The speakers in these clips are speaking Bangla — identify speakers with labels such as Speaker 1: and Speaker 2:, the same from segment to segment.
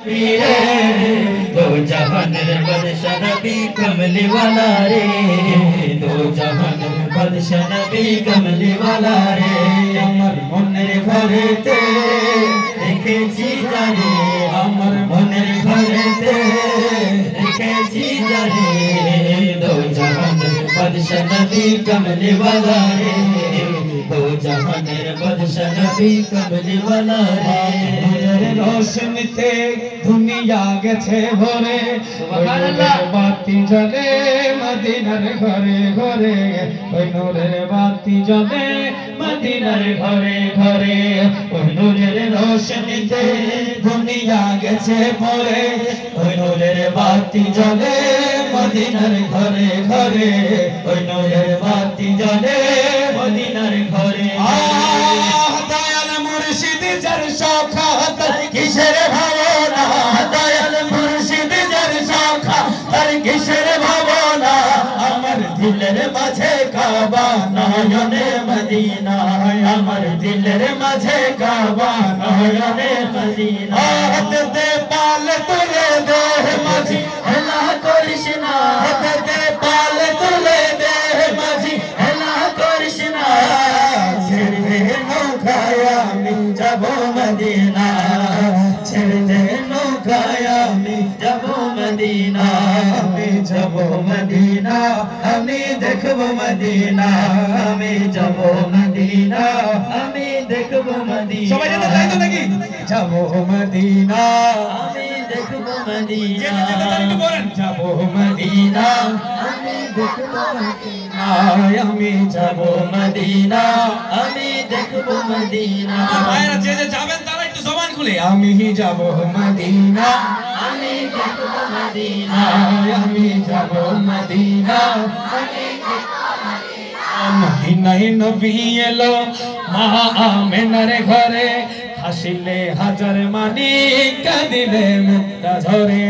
Speaker 1: रे दो जहान बादशाह नबी कमली वाला रे दो जहान बादशाह नबी कमली वाला रे अमर मनेर घरेते रेखेছি জানে अमर मनेर घरेते रेखेছি জানে दो जहान बादशाह नबी कमली वाला रे दो जहान बादशाह नबी कमली वाला रे रोशनीते दुनिया गेছে ভরে সুবহানাল্লাহ বাতি জ্বলে মদিনার ঘরে ঘরে ওই নূরের বাতি জ্বলে মদিনার ঘরে ঘরে ওই নূরের রোশনীতে দুনিয়া গেছে ভরে ওই নূরের বাতি জ্বলে মদিনার ঘরে ঘরে ওই নূরের বাতি জ্বলে মদিনার ঘরে দয়াল মুর্শিদ যার শাখা তার কিসের ভাবনা দয়াল মুর্শিদ যার শাখা তার কিসের ভাবনা আমার দিলের মাঝে কাবা নয়নে মদিনা আমার দিলের মাঝে কাবা নয়নে মদিনা হাতে পাল তুলে দে মাঝি হেলা করিস না হাতে পাল তুলে দে মাঝি হেলা করিস না ছেড়ে দে নৌকায় আমি যাব মদিনা ছেড়ে দে নৌকায় আমি যাব মদিনা আমি যাব মদিনা আমি দেখব মদিনা আমি যাব মদিনা আমি দেখব মদিনা সবাই যেতে চাই তো নাকি যাব মদিনা আমি দেখব মদিনা যেতে চাই একটু বলেন যাব মদিনা আমি দেখব মদিনা আমি যাব মদিনা আমি দেখব মদিনা ভাইরা যে যে যাবেন তারা একটু জবান খুলে আমি যাব মদিনা আমি দেখব মদিনা আমি যাব মদিনা আমি মদিনায় নবী এলো মা আমেনার ঘরে হাসিলে হাজার মানি কাঁদিলে মুক্তা ঝরে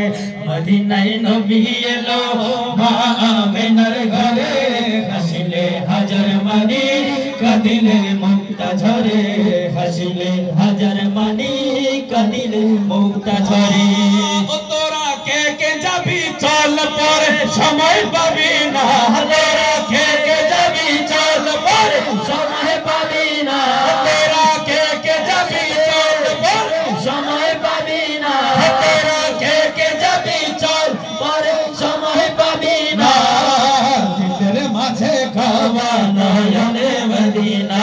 Speaker 1: মদিনায় নবী এলো মা আমেনার ঘরে হাসিলে হাজার মানি কাঁদিলে মুক্তা ঝরে হাসিলে হাজার মানি কাঁদিলে মুক্তা ঝরে ও তোরা কে কে যাবি চল পরে সময় পাবি না তোরা কে কে যাবি চল পরে সময় পাবি না তোরা কে কে যাবি চল পরে সময় পাবি না তোরা কে কে যাবি চল পরে সময় পাবি না দিলের মাঝে কাবা নয়নে মদিনা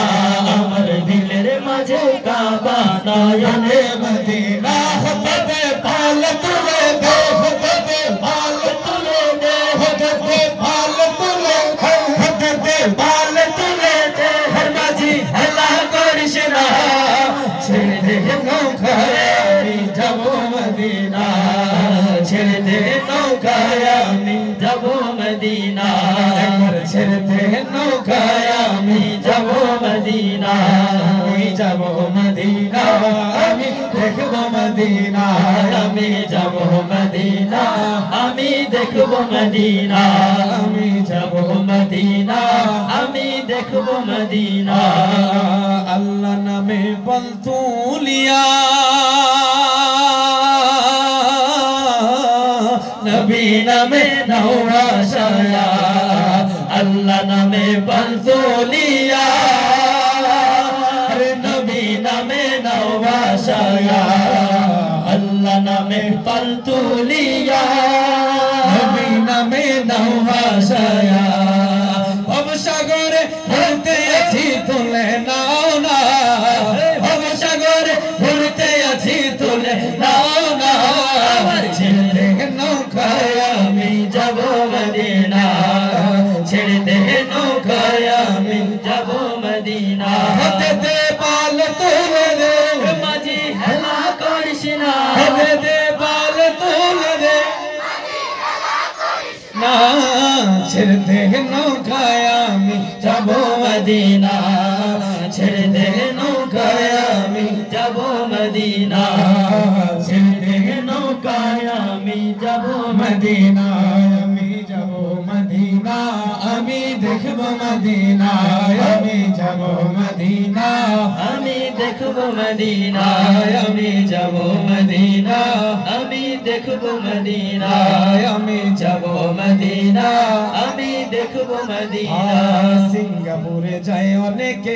Speaker 1: আমার দিলের মাঝে কাবা নয়নে মদিনা হতে পাল তুলে দে হতে পাল তুলে দে হতে পাল তুলে হতে পাল তুলে দে হর মাঝি হেলা করিস না ছেড়ে দে নৌকায় আমি যাব মদিনা ছেড়ে দে নৌকায় আমি যাব মদিনা একবার ছেড়ে দে নৌকায় আমি যাব মদিনা আমি যাব মদিনা আমি দেখব মদিনা আমি যাব মদিনা আমি দেখব মদিনা আমি যাব মদিনা আমি দেখব মদিনা আল্লাহ নামে বল তুলিয়া নবী নামে নওয়াশায়া আল্লাহ নামে বল তুলিয়া নবী নামে নওয়াশায়া আল্লাহ নামে বল তুলিয়া নবী নামে নওয়াশায়া ভবসাগরে ঘুরতে আছি তুলে নাও না ভবসাগরে ঘুরতে আছি তুলে নাও না আমার ছেড়ে নৌকায় আমি যাব মদিনা ছেড়ে দে নৌকায় আমি যাব মদিনা হতে পাল তুলে দে মাঝি হেলা করিস না হতে পাল তুলে দে না ছেড়ে দে নৌকায় আমি যাব মদিনা ছেড়ে দে নৌকায় আমি যাব মদিনা ছেড়ে দে নৌকায় আমি যাব মদিনা আমি যাব মদিনা আমি দেখব মদিনা আমি যাব মদিনা আমি দেখব মদিনা আমি যাব মদিনা আমি দেখব মদিনা আমি যাব মদিনা আমি দেখব মদিনা সিঙ্গাপুরে যায় অনেকে